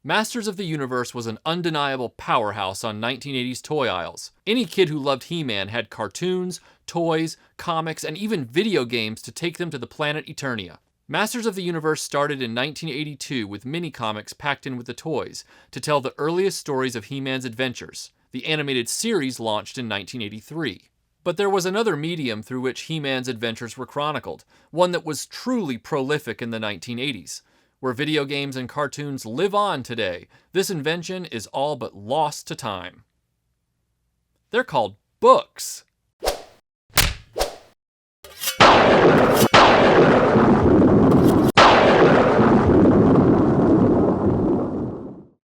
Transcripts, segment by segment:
Masters of the Universe was an undeniable powerhouse on 1980s toy aisles. Any kid who loved He-Man had cartoons, toys, comics, and even video games to take them to the planet Eternia. Masters of the Universe started in 1982 with mini-comics packed in with the toys to tell the earliest stories of He-Man's adventures. The animated series launched in 1983. But there was another medium through which He-Man's adventures were chronicled, one that was truly prolific in the 1980s. Where video games and cartoons live on today, this invention is all but lost to time. They're called books.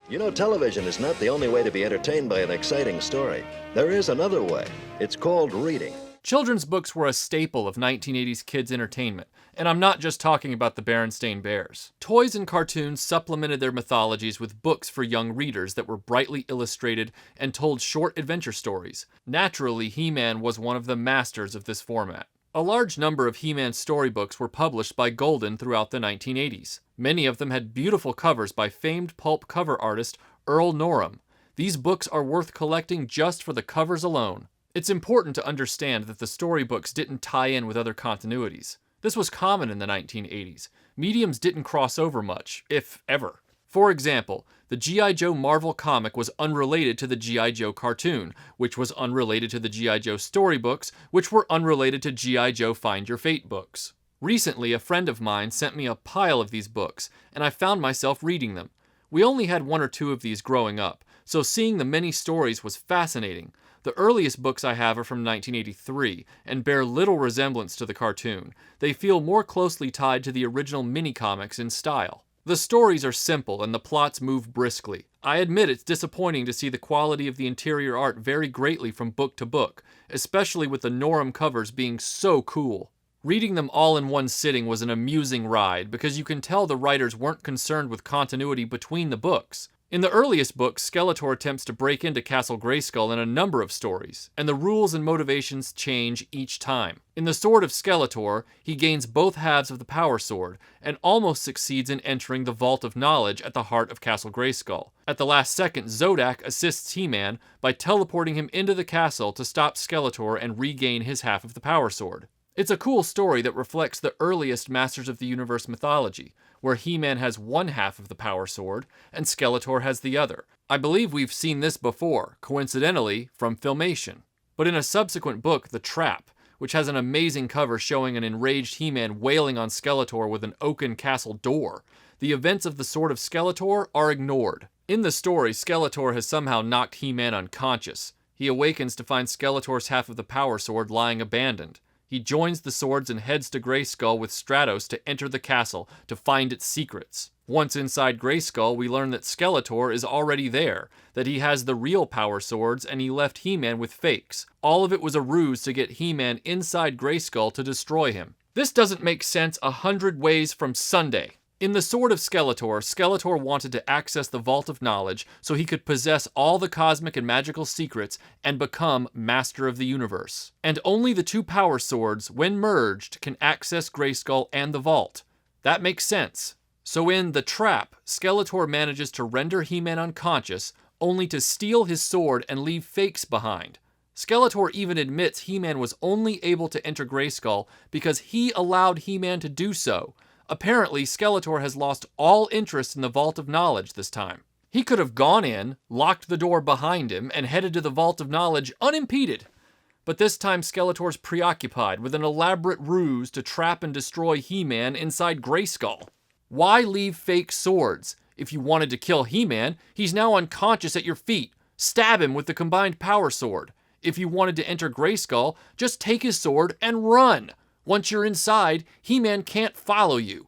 You know, television is not the only way to be entertained by an exciting story. There is another way. It's called reading. Children's books were a staple of 1980s kids' entertainment, and I'm not just talking about the Berenstain Bears. Toys and cartoons supplemented their mythologies with books for young readers that were brightly illustrated and told short adventure stories. Naturally, He-Man was one of the masters of this format. A large number of He-Man storybooks were published by Golden throughout the 1980s. Many of them had beautiful covers by famed pulp cover artist Earl Norem. These books are worth collecting just for the covers alone. It's important to understand that the storybooks didn't tie in with other continuities. This was common in the 1980s. Mediums didn't cross over much, if ever. For example, the G.I. Joe Marvel comic was unrelated to the G.I. Joe cartoon, which was unrelated to the G.I. Joe storybooks, which were unrelated to G.I. Joe Find Your Fate books. Recently, a friend of mine sent me a pile of these books, and I found myself reading them. We only had one or two of these growing up, so seeing the many stories was fascinating. The earliest books I have are from 1983, and bear little resemblance to the cartoon. They feel more closely tied to the original mini-comics in style. The stories are simple and the plots move briskly. I admit it's disappointing to see the quality of the interior art vary greatly from book to book, especially with the Norem covers being so cool. Reading them all in one sitting was an amusing ride because you can tell the writers weren't concerned with continuity between the books. In the earliest books, Skeletor attempts to break into Castle Grayskull in a number of stories, and the rules and motivations change each time. In the Sword of Skeletor, he gains both halves of the Power Sword, and almost succeeds in entering the Vault of Knowledge at the heart of Castle Grayskull. At the last second, Zodak assists He-Man by teleporting him into the castle to stop Skeletor and regain his half of the Power Sword. It's a cool story that reflects the earliest Masters of the Universe mythology, where He-Man has one half of the Power Sword, and Skeletor has the other. I believe we've seen this before, coincidentally, from Filmation. But in a subsequent book, The Trap, which has an amazing cover showing an enraged He-Man wailing on Skeletor with an oaken castle door, the events of the Sword of Skeletor are ignored. In the story, Skeletor has somehow knocked He-Man unconscious. He awakens to find Skeletor's half of the Power Sword lying abandoned. He joins the swords and heads to Grayskull with Stratos to enter the castle to find its secrets. Once inside Grayskull, we learn that Skeletor is already there, that he has the real Power Swords, and he left He-Man with fakes. All of it was a ruse to get He-Man inside Grayskull to destroy him. This doesn't make sense 100 ways from Sunday. In the Sword of Skeletor, Skeletor wanted to access the Vault of Knowledge so he could possess all the cosmic and magical secrets and become Master of the Universe. And only the two Power Swords, when merged, can access Grayskull and the Vault. That makes sense. So in The Trap, Skeletor manages to render He-Man unconscious, only to steal his sword and leave fakes behind. Skeletor even admits He-Man was only able to enter Grayskull because he allowed He-Man to do so. Apparently, Skeletor has lost all interest in the Vault of Knowledge this time. He could have gone in, locked the door behind him, and headed to the Vault of Knowledge unimpeded. But this time Skeletor's preoccupied with an elaborate ruse to trap and destroy He-Man inside Grayskull. Why leave fake swords? If you wanted to kill He-Man, he's now unconscious at your feet. Stab him with the combined Power Sword. If you wanted to enter Grayskull, just take his sword and run. Once you're inside, He-Man can't follow you.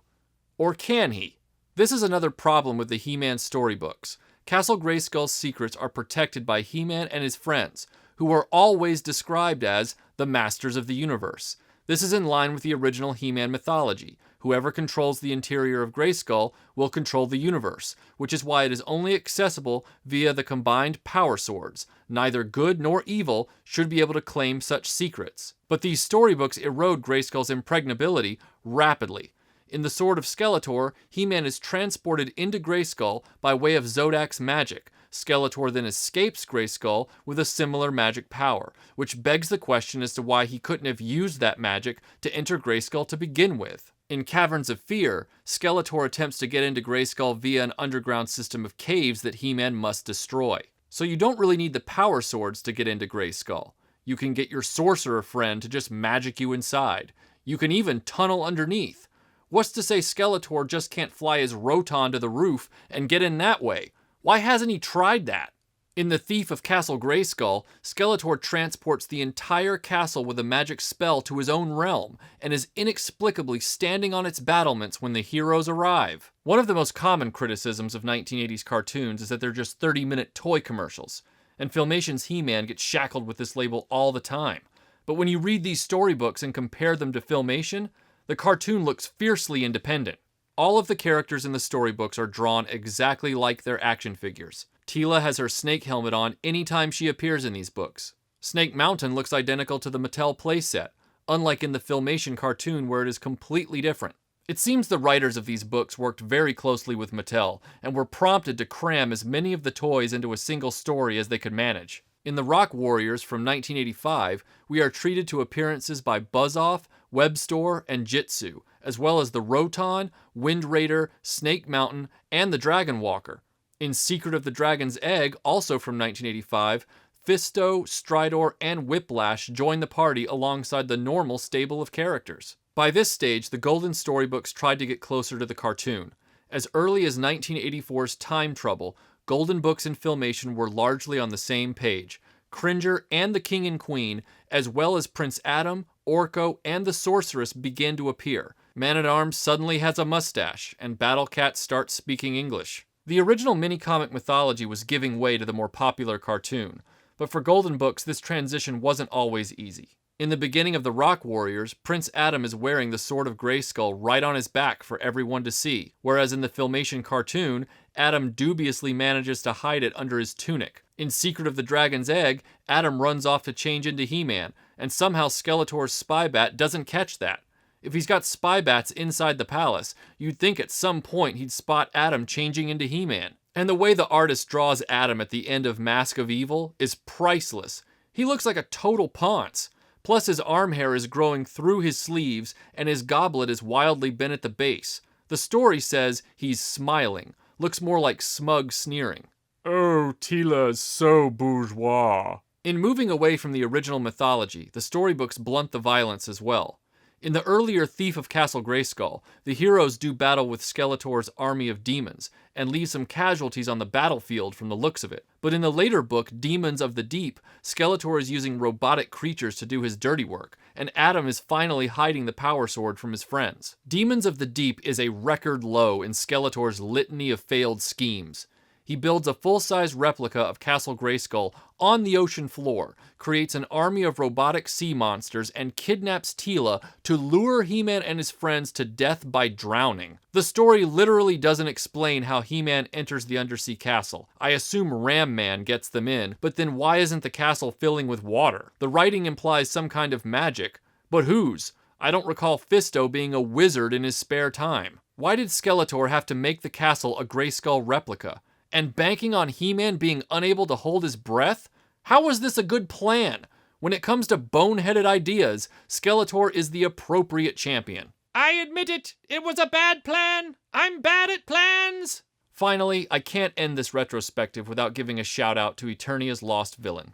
Or can he? This is another problem with the He-Man storybooks. Castle Grayskull's secrets are protected by He-Man and his friends, who are always described as the Masters of the Universe. This is in line with the original He-Man mythology. Whoever controls the interior of Grayskull will control the universe, which is why it is only accessible via the combined Power Swords. Neither good nor evil should be able to claim such secrets. But these storybooks erode Grayskull's impregnability rapidly. In The Sword of Skeletor, He-Man is transported into Grayskull by way of Zodak's magic. Skeletor then escapes Grayskull with a similar magic power, which begs the question as to why he couldn't have used that magic to enter Grayskull to begin with. In Caverns of Fear, Skeletor attempts to get into Grayskull via an underground system of caves that He-Man must destroy. So you don't really need the power swords to get into Grayskull. You can get your sorcerer friend to just magic you inside. You can even tunnel underneath. What's to say Skeletor just can't fly his Roton to the roof and get in that way? Why hasn't he tried that? In The Thief of Castle Grayskull, Skeletor transports the entire castle with a magic spell to his own realm, and is inexplicably standing on its battlements when the heroes arrive. One of the most common criticisms of 1980s cartoons is that they're just 30-minute toy commercials, and Filmation's He-Man gets shackled with this label all the time. But when you read these storybooks and compare them to Filmation, the cartoon looks fiercely independent. All of the characters in the storybooks are drawn exactly like their action figures. Teela has her snake helmet on anytime she appears in these books. Snake Mountain looks identical to the Mattel playset, unlike in the Filmation cartoon where it is completely different. It seems the writers of these books worked very closely with Mattel and were prompted to cram as many of the toys into a single story as they could manage. In The Rock Warriors from 1985, we are treated to appearances by Buzz-Off, Webstore, and Jitsu, as well as the Roton, Wind Raider, Snake Mountain, and the Dragon Walker. In Secret of the Dragon's Egg, also from 1985, Fisto, Stridor, and Whiplash join the party alongside the normal stable of characters. By this stage, the Golden Storybooks tried to get closer to the cartoon. As early as 1984's Time Trouble, Golden Books and Filmation were largely on the same page. Cringer and the King and Queen, as well as Prince Adam, Orko, and the Sorceress begin to appear. Man-at-Arms suddenly has a mustache, and Battle Cat starts speaking English. The original mini-comic mythology was giving way to the more popular cartoon, but for Golden Books this transition wasn't always easy. In the beginning of The Rock Warriors, Prince Adam is wearing the Sword of Grayskull right on his back for everyone to see, whereas in the Filmation cartoon, Adam dubiously manages to hide it under his tunic. In Secret of the Dragon's Egg, Adam runs off to change into He-Man, and somehow Skeletor's spy bat doesn't catch that. If he's got spy bats inside the palace, you'd think at some point he'd spot Adam changing into He-Man. And the way the artist draws Adam at the end of Mask of Evil is priceless. He looks like a total ponce. Plus his arm hair is growing through his sleeves, and his goblet is wildly bent at the base. The story says he's smiling. Looks more like smug sneering. Oh, Teela's so bourgeois. In moving away from the original mythology, the storybooks blunt the violence as well. In the earlier Thief of Castle Grayskull, the heroes do battle with Skeletor's army of demons, and leave some casualties on the battlefield from the looks of it. But in the later book, Demons of the Deep, Skeletor is using robotic creatures to do his dirty work, and Adam is finally hiding the power sword from his friends. Demons of the Deep is a record low in Skeletor's litany of failed schemes. He builds a full-size replica of Castle Grayskull on the ocean floor, creates an army of robotic sea monsters, and kidnaps Teela to lure He-Man and his friends to death by drowning. The story literally doesn't explain how He-Man enters the undersea castle. I assume Ram Man gets them in, but then why isn't the castle filling with water? The writing implies some kind of magic, but whose? I don't recall Fisto being a wizard in his spare time. Why did Skeletor have to make the castle a Grayskull replica? And banking on He-Man being unable to hold his breath? How was this a good plan? When it comes to boneheaded ideas, Skeletor is the appropriate champion. I admit it, it was a bad plan. I'm bad at plans. Finally, I can't end this retrospective without giving a shout out to Eternia's Lost Villain,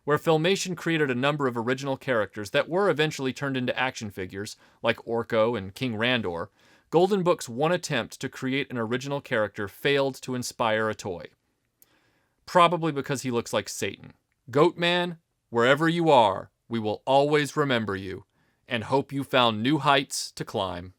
where Filmation created a number of original characters that were eventually turned into action figures, like Orko and King Randor. Golden Books' one attempt to create an original character failed to inspire a toy. Probably because he looks like Satan. Goatman, wherever you are, we will always remember you, and hope you found new heights to climb.